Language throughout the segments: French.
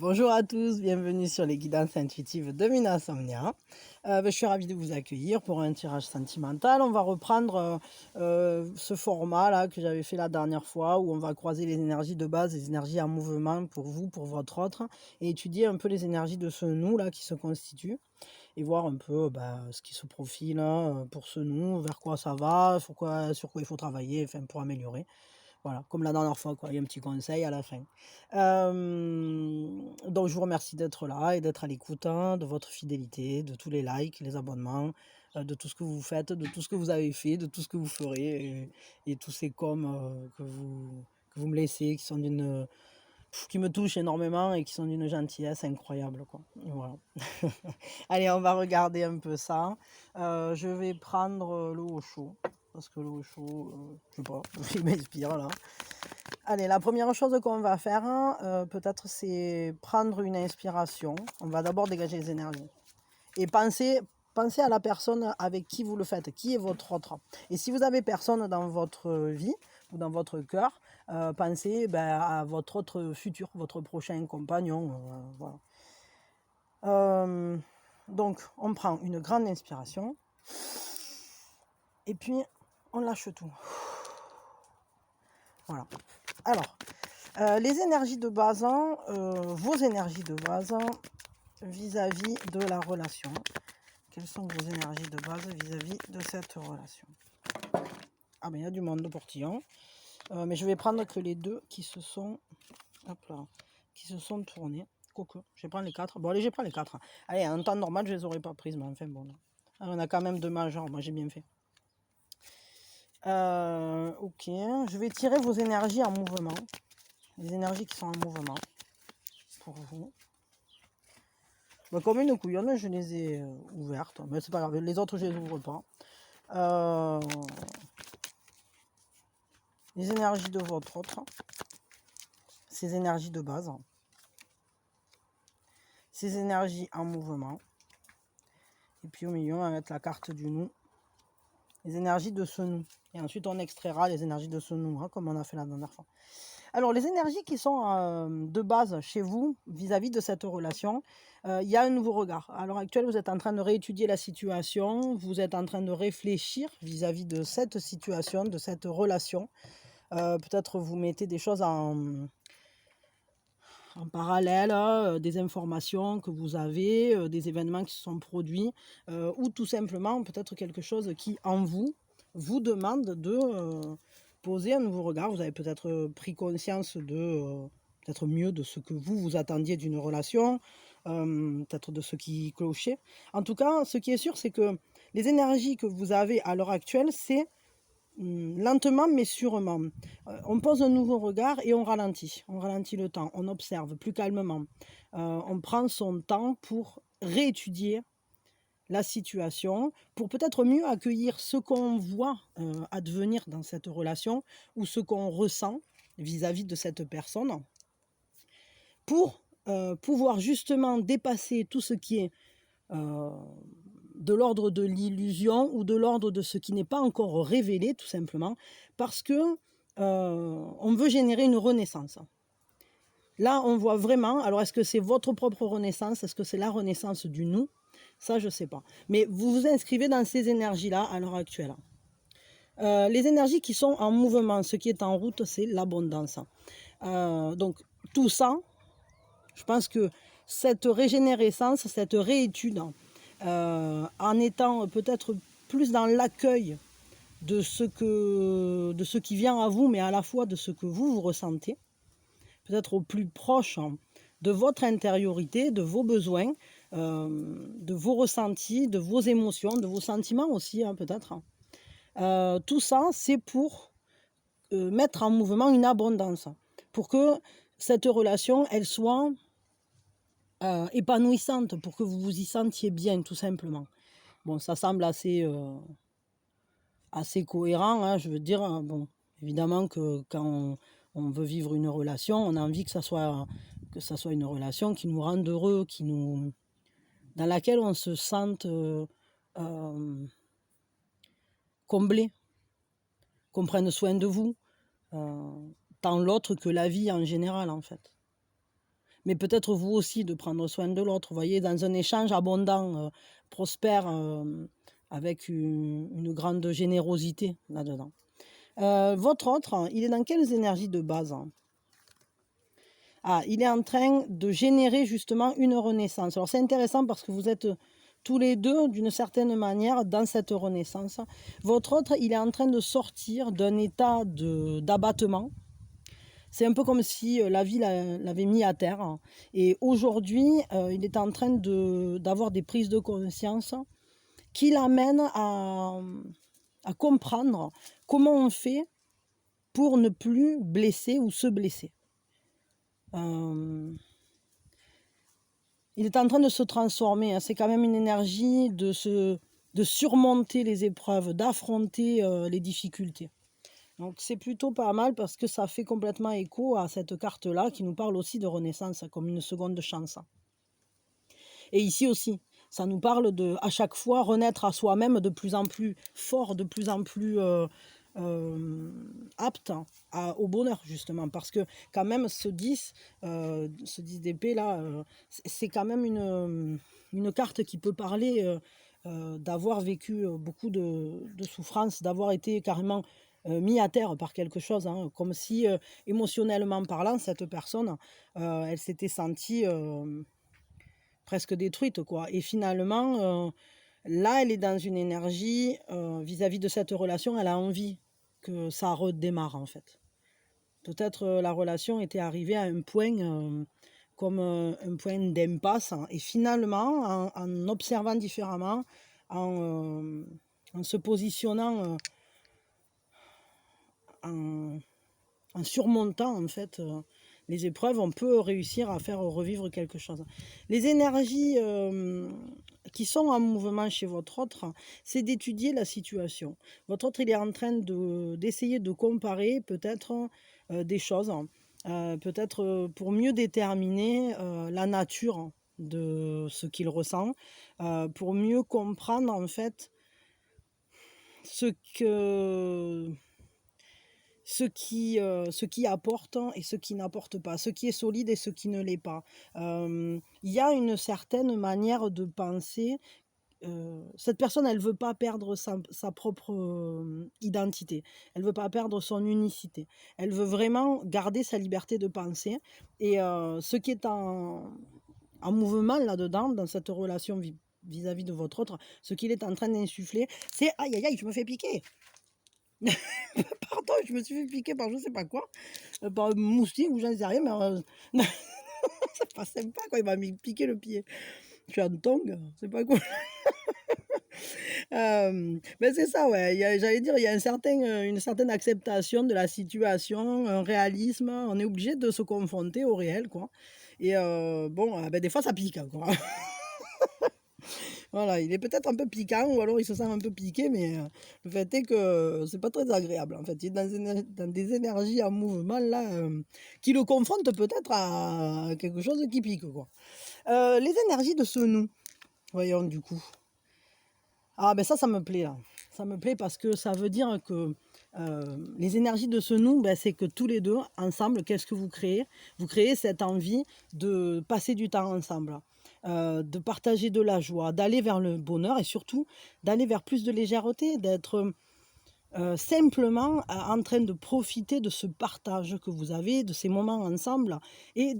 Bonjour à tous, bienvenue sur les guidances intuitives de Mina Somnia. Je suis ravie de vous accueillir pour un tirage sentimental. On va reprendre ce format-là que j'avais fait la dernière fois où on va croiser les énergies de base, les énergies en mouvement pour vous, pour votre autre, et étudier un peu les énergies de ce nous-là qui se constituent et voir un peu ce qui se profile pour ce nous, vers quoi ça va, sur quoi il faut travailler, enfin, pour améliorer. Voilà, comme la dernière fois, quoi. Il y a un petit conseil à la fin. Donc, je vous remercie d'être là et d'être à l'écoute de votre fidélité, de tous les likes, les abonnements, de tout ce que vous faites, de tout ce que vous avez fait, de tout ce que vous ferez et tous ces coms que vous me laissez, qui me touchent énormément et qui sont d'une gentillesse incroyable, quoi. Et voilà. Allez, on va regarder un peu ça. Je vais prendre l'eau au chaud. Parce que l'eau chaud, je sais pas, il m'inspire là. Allez, la première chose qu'on va faire, peut-être, c'est prendre une inspiration. On va d'abord dégager les énergies. Et pensez à la personne avec qui vous le faites, qui est votre autre. Et si vous avez personne dans votre vie ou dans votre cœur, pensez à votre autre futur, votre prochain compagnon. Voilà. Donc, on prend une grande inspiration. Et puis, on lâche tout. Voilà. Alors, les énergies de base, vos énergies de base vis-à-vis de la relation. Quelles sont vos énergies de base vis-à-vis de cette relation? Ah ben il y a du monde de portillon. Mais je vais prendre que les deux qui se sont, qui se sont tournés. Quoique, je vais prendre les quatre. Bon allez, je prends les quatre. Allez, en temps normal, je les aurais pas prises, mais enfin bon. Alors, on a quand même deux majeurs, moi j'ai bien fait. Ok, je vais tirer vos énergies en mouvement. Les énergies qui sont en mouvement pour vous. Comme une couillonne, je les ai ouvertes, mais c'est pas grave, les autres je les ouvre pas. Les énergies de votre autre, ces énergies de base, ces énergies en mouvement, et puis au milieu on va mettre la carte du nous, les énergies de ce nous, et ensuite on extraira les énergies de ce nous, comme on a fait la dernière fois. Alors, les énergies qui sont de base chez vous, vis-à-vis de cette relation, il y a un nouveau regard. À l'heure actuelle, vous êtes en train de réétudier la situation, vous êtes en train de réfléchir vis-à-vis de cette situation, de cette relation. Peut-être vous mettez des choses en parallèle, des informations que vous avez, des événements qui se sont produits, ou tout simplement peut-être quelque chose qui, en vous demande de poser un nouveau regard. Vous avez peut-être pris conscience de peut-être mieux de ce que vous attendiez d'une relation, peut-être de ce qui clochait. En tout cas, ce qui est sûr, c'est que les énergies que vous avez à l'heure actuelle, c'est lentement mais sûrement. On pose un nouveau regard et on ralentit le temps, on observe plus calmement. On prend son temps pour réétudier la situation, pour peut-être mieux accueillir ce qu'on voit advenir dans cette relation ou ce qu'on ressent vis-à-vis de cette personne, pour pouvoir justement dépasser tout ce qui est de l'ordre de l'illusion ou de l'ordre de ce qui n'est pas encore révélé, tout simplement, parce que on veut générer une renaissance. Là, on voit vraiment, alors est-ce que c'est votre propre renaissance, est-ce que c'est la renaissance du nous? Ça, je ne sais pas. Mais vous vous inscrivez dans ces énergies-là à l'heure actuelle. Les énergies qui sont en mouvement, ce qui est en route, c'est l'abondance. Donc, tout ça, je pense que cette régénérescence, cette réétude, en étant peut-être plus dans l'accueil de ce qui vient à vous, mais à la fois de ce que vous ressentez, peut-être au plus proche de votre intériorité, de vos besoins, de vos ressentis, de vos émotions, de vos sentiments aussi, peut-être. Tout ça, c'est pour mettre en mouvement une abondance, pour que cette relation, elle soit épanouissante, pour que vous vous y sentiez bien, tout simplement. Bon, ça semble assez cohérent, je veux dire. Bon, évidemment que quand on veut vivre une relation, on a envie que ça soit une relation qui nous rende heureux, dans laquelle on se sente comblé, qu'on prenne soin de vous, tant l'autre que la vie en général, en fait. mais peut-être vous aussi de prendre soin de l'autre, vous voyez? Dans un échange abondant, prospère, avec une grande générosité là-dedans. Votre autre, il est dans quelles énergies de base? Ah, il est en train de générer justement une renaissance. Alors c'est intéressant parce que vous êtes tous les deux, d'une certaine manière, dans cette renaissance. Votre autre, il est en train de sortir d'un état d'abattement. C'est un peu comme si la vie l'avait mis à terre. Et aujourd'hui, il est en train d'avoir des prises de conscience qui l'amènent à comprendre comment on fait pour ne plus blesser ou se blesser. Il est en train de se transformer, hein. C'est quand même une énergie de surmonter les épreuves, d'affronter les difficultés. Donc c'est plutôt pas mal parce que ça fait complètement écho à cette carte-là qui nous parle aussi de renaissance, comme une seconde chance. Et ici aussi, ça nous parle de, à chaque fois, renaître à soi-même de plus en plus fort, de plus en plus apte au bonheur, justement. Parce que quand même, ce 10 d'épée, là, c'est quand même une carte qui peut parler d'avoir vécu beaucoup de souffrances, d'avoir été carrément mis à terre par quelque chose, hein, comme si, émotionnellement parlant, cette personne, elle s'était sentie presque détruite, quoi. Et finalement, là, elle est dans une énergie vis-à-vis de cette relation, elle a envie que ça redémarre, en fait. Peut-être la relation était arrivée à un point comme un point d'impasse, hein. Et finalement, en observant différemment, en se positionnant, en surmontant en fait les épreuves, on peut réussir à faire revivre quelque chose. Les énergies qui sont en mouvement chez votre autre, c'est d'étudier la situation. Votre autre, il est en train d'essayer de comparer peut-être des choses, peut-être pour mieux déterminer la nature de ce qu'il ressent, pour mieux comprendre en fait ce que ce qui apporte et ce qui n'apporte pas, ce qui est solide et ce qui ne l'est pas. Il y a une certaine manière de penser. Cette personne, elle ne veut pas perdre sa propre identité. Elle ne veut pas perdre son unicité. Elle veut vraiment garder sa liberté de penser. Et ce qui est en mouvement là-dedans, dans cette relation vis-à-vis de votre autre, ce qu'il est en train d'insuffler, c'est aïe aïe aïe, je me fais piquer. Pardon, je me suis fait piquer par je sais pas quoi, par un moustique ou j'en sais rien, mais c'est pas sympa quoi, il m'a piqué le pied. Je suis en tongs, c'est pas cool. Mais c'est ça, ouais, j'allais dire, il y a une certaine acceptation de la situation, un réalisme, on est obligé de se confronter au réel, quoi. Et bon, ben, des fois ça pique, hein, quoi. Voilà, il est peut-être un peu piquant ou alors il se sent un peu piqué, mais le fait est que c'est pas très agréable en fait. Il est dans des énergies en mouvement là qui le confrontent peut-être à quelque chose qui pique, quoi. Les énergies de ce nous, voyons du coup. Ah ben ça me plaît là. Ça me plaît parce que ça veut dire que les énergies de ce nous, ben, c'est que tous les deux, ensemble, qu'est-ce que vous créez? Vous créez cette envie de passer du temps ensemble, de partager de la joie, d'aller vers le bonheur et surtout d'aller vers plus de légèreté, d'être simplement en train de profiter de ce partage que vous avez, de ces moments ensemble. Et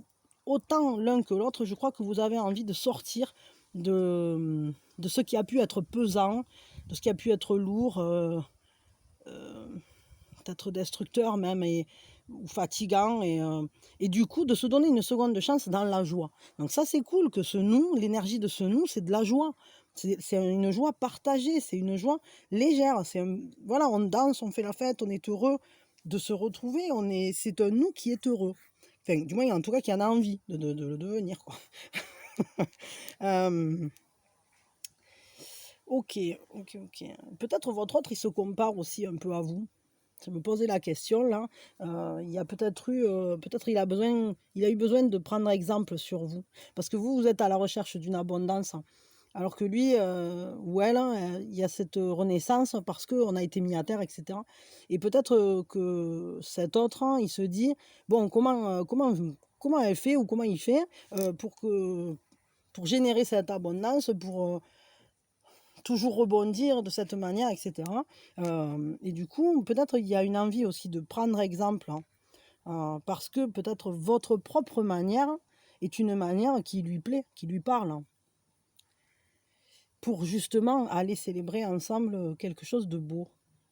autant l'un que l'autre, je crois que vous avez envie de sortir de ce qui a pu être pesant, de ce qui a pu être lourd, peut-être destructeur même, ou fatigant, et du coup de se donner une seconde chance dans la joie. Donc ça c'est cool que ce nous, l'énergie de ce nous, c'est de la joie. C'est une joie partagée, c'est une joie légère. Voilà, on danse, on fait la fête, on est heureux de se retrouver, c'est un nous qui est heureux. Enfin, du moins en tout cas qui en a envie de le devenir, quoi. Ok, ok. Peut-être votre autre, il se compare aussi un peu à vous. Je me posais la question là. Il y a peut-être peut-être il a eu besoin de prendre exemple sur vous. Parce que vous êtes à la recherche d'une abondance. Alors que lui, ou elle, hein, il y a cette renaissance parce qu'on a été mis à terre, etc. Et peut-être que cet autre, hein, il se dit, bon, comment comment elle fait ou comment il fait pour générer cette abondance, pour toujours rebondir de cette manière, etc. Et du coup, peut-être il y a une envie aussi de prendre exemple, hein, parce que peut-être votre propre manière est une manière qui lui plaît, qui lui parle, hein, pour justement aller célébrer ensemble quelque chose de beau,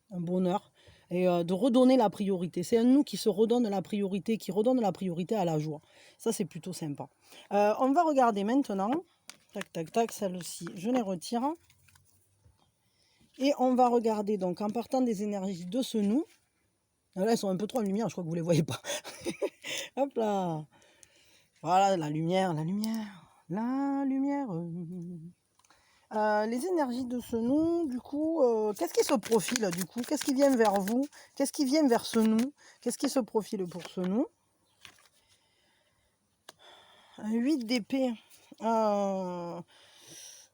un bonheur, et de redonner la priorité. C'est un nous qui se redonne la priorité, qui redonne la priorité à la joie. Ça, c'est plutôt sympa. On va regarder maintenant, tac, tac, tac, celle-ci, je les retire. Et on va regarder donc en partant des énergies de ce nous. Là, elles sont un peu trop en lumière, je crois que vous ne les voyez pas. Hop là. Voilà, la lumière, la lumière, la lumière. Les énergies de ce nous, du coup, qu'est-ce qui se profile du coup? Qu'est-ce qui vient vers vous? Qu'est-ce qui vient vers ce nous? Qu'est-ce qui se profile pour ce nous? Un 8 d'épée.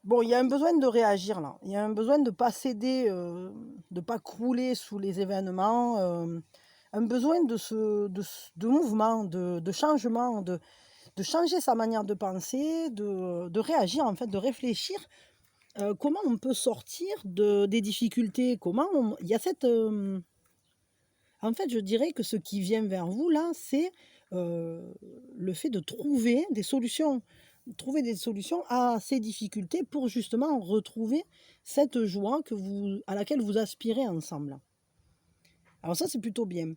Bon, il y a un besoin de réagir là. Il y a un besoin de ne pas céder, de ne pas crouler sous les événements. Un besoin de mouvement, de changement, de changer sa manière de penser, de réagir en fait, de réfléchir. Comment on peut sortir des difficultés? Il y a cette... En fait, je dirais que ce qui vient vers vous, là, c'est le fait de trouver des solutions. Trouver des solutions à ces difficultés pour justement retrouver cette joie à laquelle vous aspirez ensemble. Alors ça, c'est plutôt bien.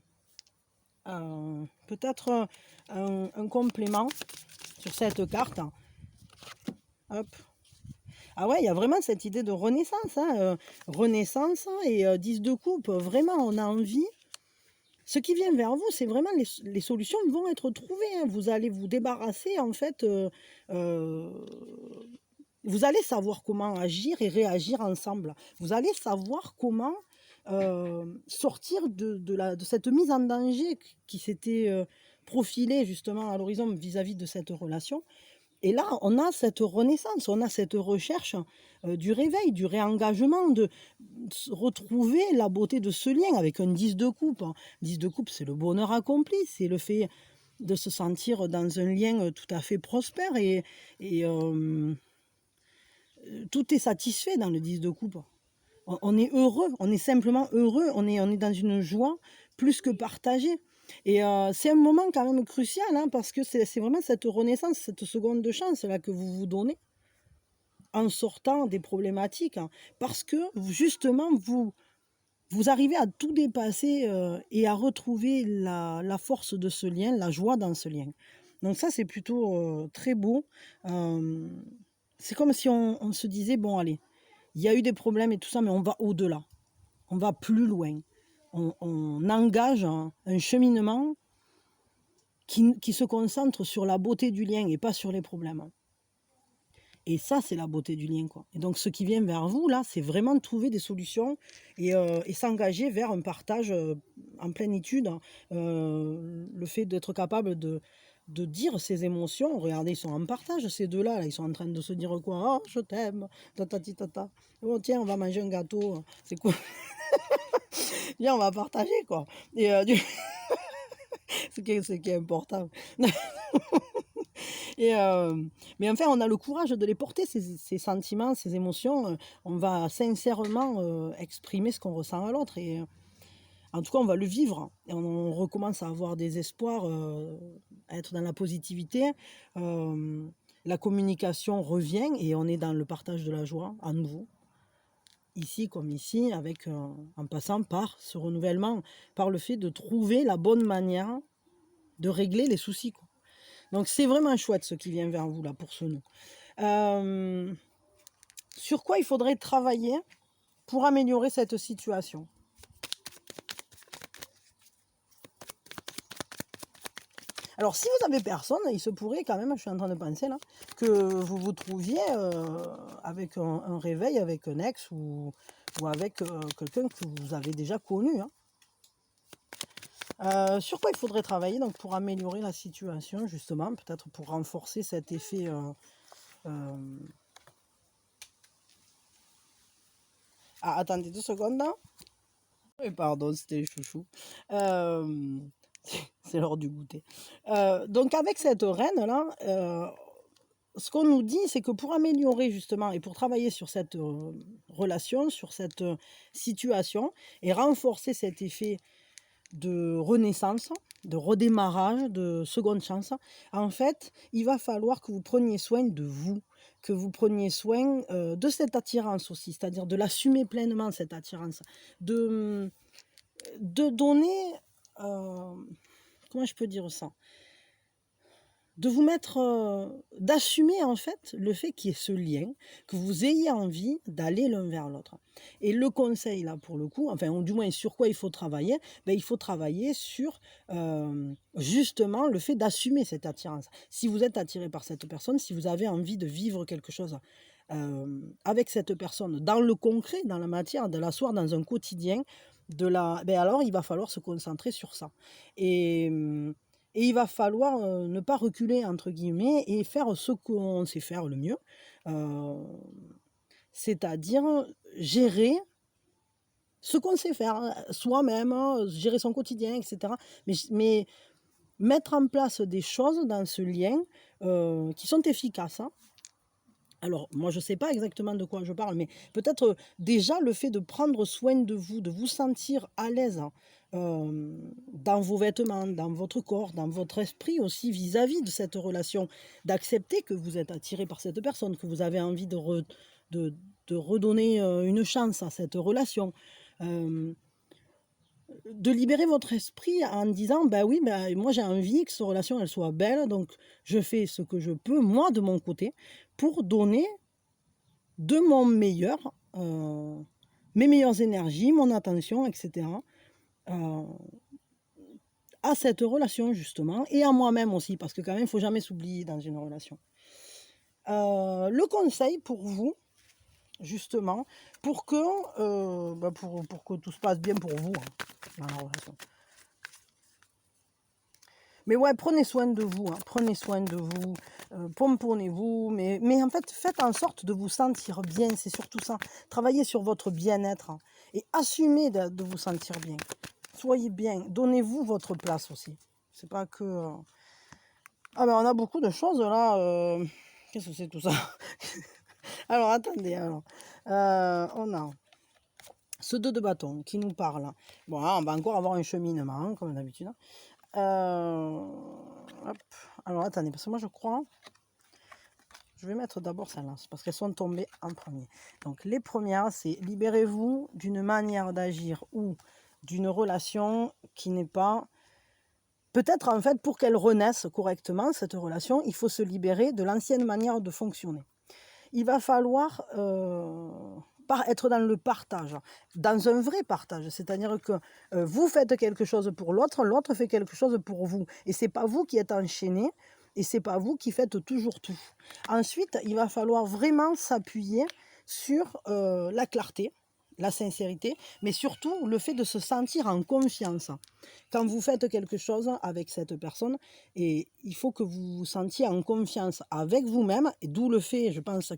Peut-être un complément sur cette carte. Hop. Ah ouais, il y a vraiment cette idée de renaissance. Renaissance et 10 de coupe. Vraiment, on a envie. Ce qui vient vers vous, c'est vraiment les solutions vont être trouvées. Vous allez vous débarrasser, en fait. Vous allez savoir comment agir et réagir ensemble. Vous allez savoir comment sortir de cette mise en danger qui s'était profilée justement à l'horizon vis-à-vis de cette relation. Et là, on a cette renaissance, on a cette recherche du réveil, du réengagement, de retrouver la beauté de ce lien avec un 10 de coupe. 10 de coupe, c'est le bonheur accompli, c'est le fait de se sentir dans un lien tout à fait prospère et tout est satisfait dans le 10 de coupe. On est heureux, on est simplement heureux, on est dans une joie plus que partagée. Et c'est un moment quand même crucial, hein, parce que c'est vraiment cette renaissance, cette seconde chance là que vous vous donnez en sortant des problématiques, hein, parce que justement vous arrivez à tout dépasser et à retrouver la force de ce lien, la joie dans ce lien. Donc ça, c'est plutôt très beau. C'est comme si on se disait, bon allez, il y a eu des problèmes et tout ça, mais on va au-delà, on va plus loin. On engage un cheminement qui se concentre sur la beauté du lien et pas sur les problèmes. Et ça, c'est la beauté du lien, quoi. Et donc, ce qui vient vers vous, là, c'est vraiment de trouver des solutions et s'engager vers un partage en plénitude. Le fait d'être capable de dire ses émotions. Regardez, ils sont en partage, ces deux-là. Là, ils sont en train de se dire quoi? Oh, je t'aime, tatati tata. Oh, tiens, on va manger un gâteau. C'est quoi? Viens, on va partager, quoi. Et ce qui est important. Et, mais enfin, on a le courage de les porter, ces sentiments, ces émotions. On va sincèrement exprimer ce qu'on ressent à l'autre. Et en tout cas, on va le vivre. Et on recommence à avoir des espoirs, à être dans la positivité. La communication revient et on est dans le partage de la joie à nouveau. Ici comme ici, avec, en passant par ce renouvellement, par le fait de trouver la bonne manière de régler les soucis, quoi. Donc c'est vraiment chouette ce qui vient vers vous là pour ce nous. Sur quoi il faudrait travailler pour améliorer cette situation? Alors si vous n'avez personne, il se pourrait quand même, je suis en train de penser là, que vous vous trouviez avec un réveil, avec un ex ou avec quelqu'un que vous avez déjà connu, hein. Sur quoi il faudrait travailler donc pour améliorer la situation justement, peut-être pour renforcer cet effet Ah, attendez 2 secondes là. Pardon, c'était les chouchous. c'est l'heure du goûter. Donc avec cette reine-là, ce qu'on nous dit, c'est que pour améliorer justement et pour travailler sur cette relation, sur cette situation et renforcer cet effet de renaissance, de redémarrage, de seconde chance, en fait, il va falloir que vous preniez soin de vous, que vous preniez soin de cette attirance aussi, c'est-à-dire de l'assumer pleinement, cette attirance, de, de donner, comment je peux dire ça, de vous mettre, d'assumer en fait le fait qu'il y ait ce lien, que vous ayez envie d'aller l'un vers l'autre. Et le conseil là pour le coup, enfin ou du moins sur quoi il faut travailler, ben, il faut travailler sur justement le fait d'assumer cette attirance. Si vous êtes attiré par cette personne, si vous avez envie de vivre quelque chose avec cette personne, dans le concret, dans la matière, de l'asseoir dans un quotidien, ben alors il va falloir se concentrer sur ça. Et, et il va falloir ne pas reculer, entre guillemets, et faire ce qu'on sait faire le mieux, c'est-à-dire gérer ce qu'on sait faire, soi-même, gérer son quotidien, etc. Mais mettre en place des choses dans ce lien qui sont efficaces. Hein. Alors, moi, je ne sais pas exactement de quoi je parle, mais peut-être déjà le fait de prendre soin de vous sentir à l'aise dans vos vêtements, dans votre corps, dans votre esprit aussi vis-à-vis de cette relation, d'accepter que vous êtes attiré par cette personne, que vous avez envie de redonner une chance à cette relation. De libérer votre esprit en disant, bah oui, bah, moi j'ai envie que cette relation elle soit belle, donc je fais ce que je peux, moi de mon côté, pour donner de mon meilleur, mes meilleures énergies, mon attention, etc. À cette relation justement, et à moi-même aussi, parce que quand même, il ne faut jamais s'oublier dans une relation. Le conseil pour vous, justement, pour que tout se passe bien pour vous dans la relation. Mais ouais, prenez soin de vous, prenez soin de vous, pomponnez-vous, mais en fait, faites en sorte de vous sentir bien, c'est surtout ça. Travaillez sur votre bien-être et assumez de vous sentir bien. Soyez bien, donnez-vous votre place aussi. C'est pas que... Ah ben on a beaucoup de choses là, qu'est-ce que c'est tout ça? Alors attendez, on a ce 2 de bâton qui nous parle. Bon là, on va encore avoir un cheminement, comme d'habitude. Hop. Alors attendez, parce que moi je crois, je vais mettre d'abord celle-là, parce qu'elles sont tombées en premier. Donc les premières, c'est libérez-vous d'une manière d'agir ou d'une relation qui n'est pas... Peut-être en fait pour qu'elle renaisse correctement, cette relation, il faut se libérer de l'ancienne manière de fonctionner. Il va falloir être dans le partage, dans un vrai partage, c'est-à-dire que vous faites quelque chose pour l'autre, l'autre fait quelque chose pour vous, et c'est pas vous qui êtes enchaîné, et c'est pas vous qui faites toujours tout. Ensuite, il va falloir vraiment s'appuyer sur la clarté, la sincérité, mais surtout le fait de se sentir en confiance. Quand vous faites quelque chose avec cette personne, et il faut que vous vous sentiez en confiance avec vous-même, et d'où le fait, je pense,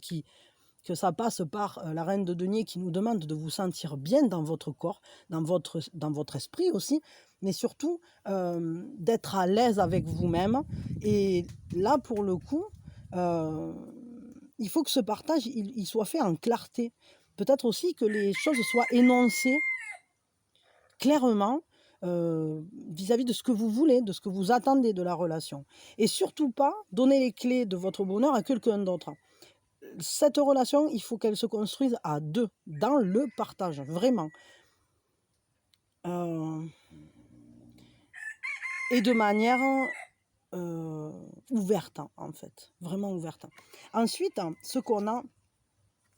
que ça passe par la reine de denier qui nous demande de vous sentir bien dans votre corps, dans votre esprit aussi, mais surtout d'être à l'aise avec vous-même. Et là, pour le coup, il faut que ce partage, il soit fait en clarté. Peut-être aussi que les choses soient énoncées clairement vis-à-vis de ce que vous voulez, de ce que vous attendez de la relation. Et surtout pas donner les clés de votre bonheur à quelqu'un d'autre. Cette relation, il faut qu'elle se construise à deux, dans le partage, vraiment. Et de manière ouverte, en fait, vraiment ouverte. Ensuite, ce qu'on a,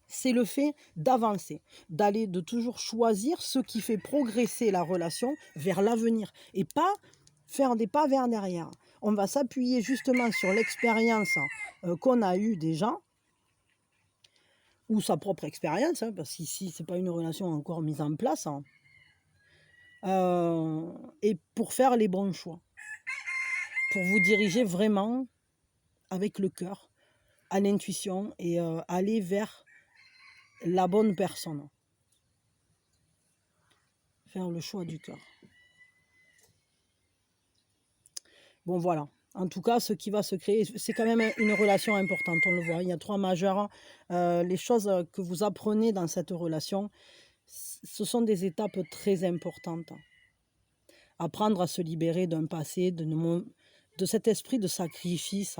c'est le fait d'avancer, de toujours choisir ce qui fait progresser la relation vers l'avenir et pas faire des pas vers derrière. On va s'appuyer justement sur l'expérience qu'on a eue déjà, ou sa propre expérience, parce qu'ici, ce n'est pas une relation encore mise en place, et pour faire les bons choix, pour vous diriger vraiment avec le cœur, à l'intuition, et aller vers la bonne personne. Faire le choix du cœur. Bon voilà, en tout cas, ce qui va se créer, c'est quand même une relation importante, on le voit. Il y a 3 majeurs, les choses, que vous apprenez dans cette relation, ce sont des étapes très importantes. Apprendre à se libérer d'un passé, de cet esprit de sacrifice.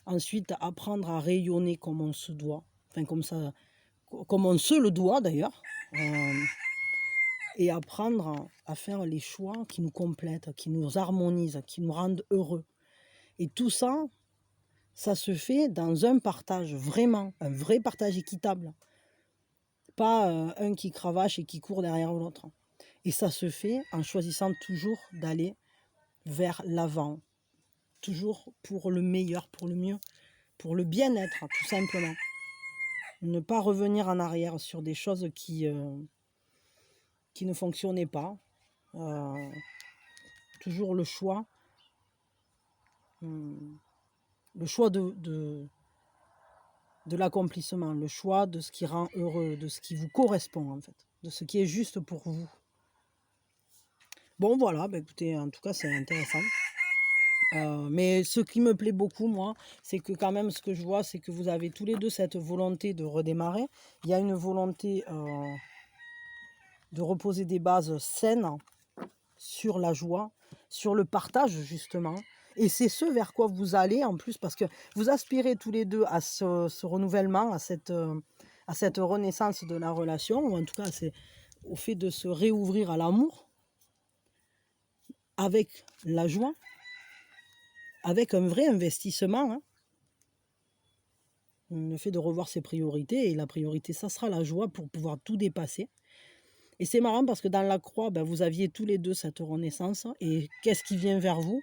Ensuite, apprendre à rayonner comme on se doit, enfin comme ça, comme on se le doit d'ailleurs. Et apprendre à faire les choix qui nous complètent, qui nous harmonisent, qui nous rendent heureux. Et tout ça, ça se fait dans un partage, vraiment, un vrai partage équitable. Pas un qui cravache et qui court derrière l'autre. Et ça se fait en choisissant toujours d'aller vers l'avant. Toujours pour le meilleur, pour le mieux, pour le bien-être, tout simplement. Ne pas revenir en arrière sur des choses qui ne fonctionnaient pas. Toujours le choix de l'accomplissement, le choix de ce qui rend heureux, de ce qui vous correspond en fait, de ce qui est juste pour vous. Bon voilà, bah, écoutez, en tout cas c'est intéressant. Mais ce qui me plaît beaucoup, moi, c'est que quand même ce que je vois, c'est que vous avez tous les deux cette volonté de redémarrer. Il y a une volonté de reposer des bases saines sur la joie, sur le partage justement. Et c'est ce vers quoi vous allez en plus, parce que vous aspirez tous les deux à ce renouvellement, à cette renaissance de la relation, ou en tout cas c'est au fait de se réouvrir à l'amour, avec la joie, avec un vrai investissement, hein. Le fait de revoir ses priorités, et la priorité, ça sera la joie pour pouvoir tout dépasser. Et c'est marrant parce que dans la croix, ben, vous aviez tous les deux cette renaissance, et qu'est-ce qui vient vers vous?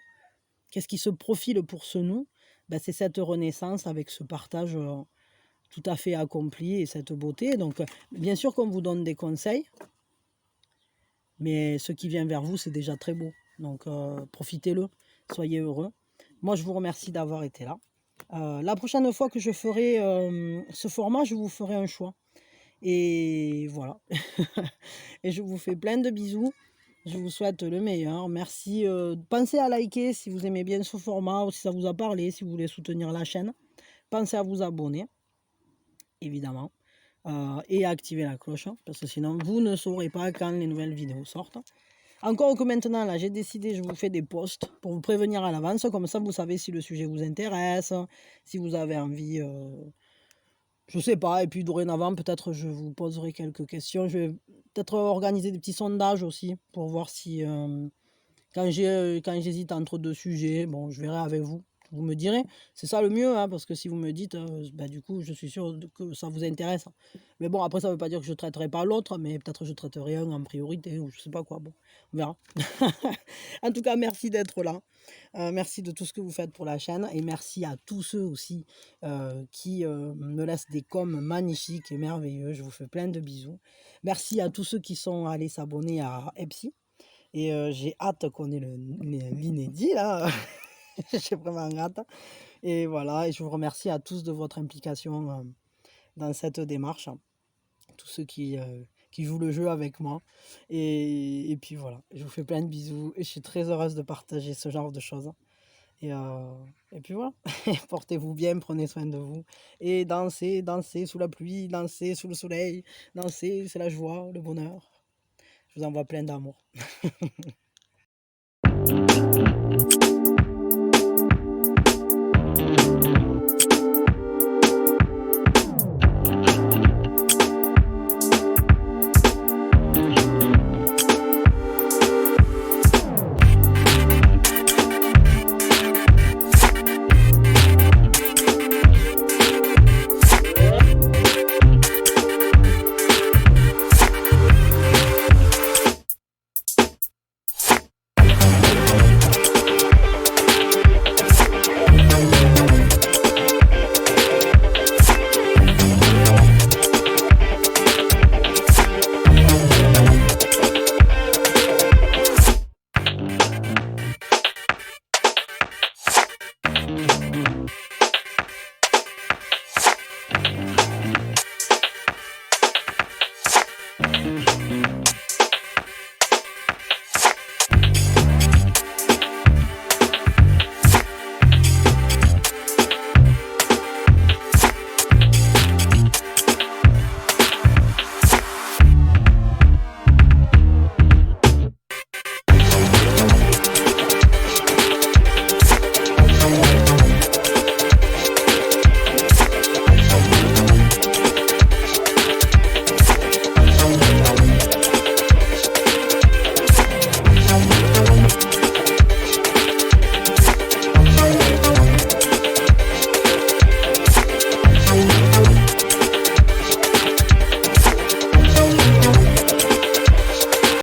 Qu'est-ce qui se profile pour ce nous? Ben, c'est cette renaissance avec ce partage tout à fait accompli et cette beauté. Donc, bien sûr qu'on vous donne des conseils, mais ce qui vient vers vous, c'est déjà très beau. Donc, profitez-le, soyez heureux. Moi, je vous remercie d'avoir été là. La prochaine fois que je ferai ce format, je vous ferai un choix. Et voilà. Et je vous fais plein de bisous. Je vous souhaite le meilleur. Merci. Pensez à liker si vous aimez bien ce format ou si ça vous a parlé, si vous voulez soutenir la chaîne. Pensez à vous abonner, évidemment. Et à activer la cloche, parce que sinon vous ne saurez pas quand les nouvelles vidéos sortent. Encore que maintenant, là, j'ai décidé, je vous fais des posts pour vous prévenir à l'avance, comme ça vous savez si le sujet vous intéresse, si vous avez envie, je sais pas, et puis dorénavant, peut-être je vous poserai quelques questions. Je vais peut-être organiser des petits sondages aussi, pour voir si, quand j'hésite entre deux sujets, bon, je verrai avec vous. Vous me direz, c'est ça le mieux, hein, parce que si vous me dites, bah, du coup, je suis sûr que ça vous intéresse. Mais bon, après, ça ne veut pas dire que je ne traiterai pas l'autre, mais peut-être je traiterai un en priorité, ou je sais pas quoi. Bon, on verra. En tout cas, merci d'être là. Merci de tout ce que vous faites pour la chaîne, et merci à tous ceux aussi qui me laissent des coms magnifiques et merveilleux. Je vous fais plein de bisous. Merci à tous ceux qui sont allés s'abonner à Epsi. Et j'ai hâte qu'on ait l'inédit là. J'ai vraiment hâte. Et voilà, et je vous remercie à tous de votre implication dans cette démarche. Tous ceux qui jouent le jeu avec moi. Et puis voilà, je vous fais plein de bisous. Et je suis très heureuse de partager ce genre de choses. Et puis voilà, portez-vous bien, prenez soin de vous. Et dansez, dansez sous la pluie, dansez sous le soleil. Dansez, c'est la joie, le bonheur. Je vous envoie plein d'amour.